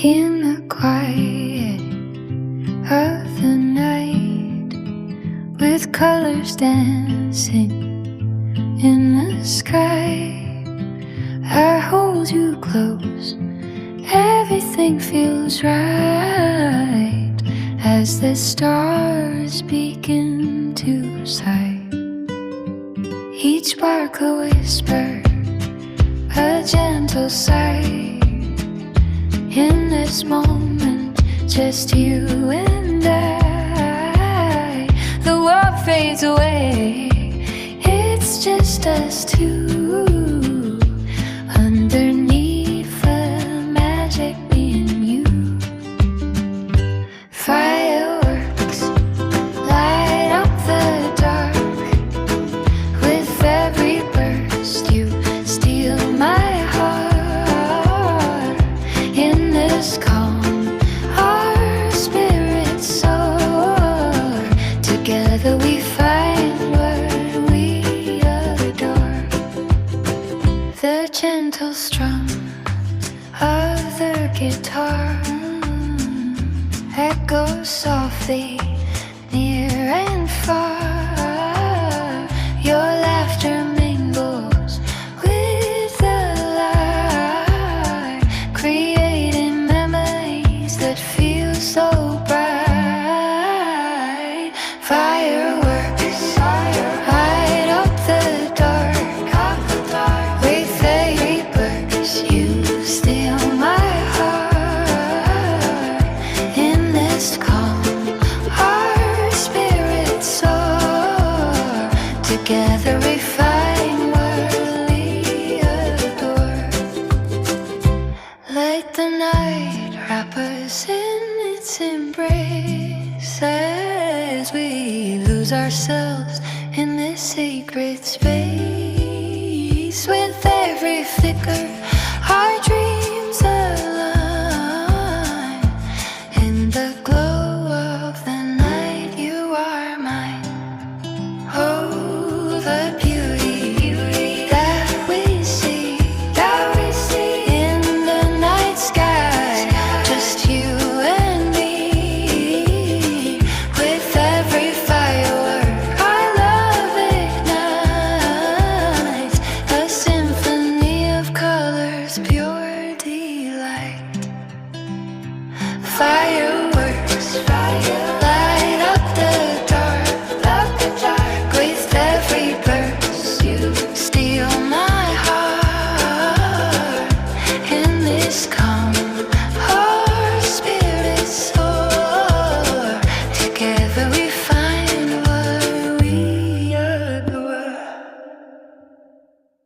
in the quiet of the night, with colors dancing in the sky. I hold you close, everything feels right as the stars begin to sigh. Each spark a whisper, a gentle sigh. In this moment, just you and I. The world fades away, it's just us two, underneath the magic me and you. Fireworks light up the dark, with every burst you steal my heart. In this calm, our spirits soar. Together we find what we adore. The gentle strum of the guitar echoes softly, near and far. Your laughter mingles with the light, creating memories that feel so bright. Fireworks light up the dark, with every burst you steal my heart. In this calm, our spirits soar. Together we find what we adore. Let the night wrap us in its embrace as we lose ourselves in this sacred space. With every flicker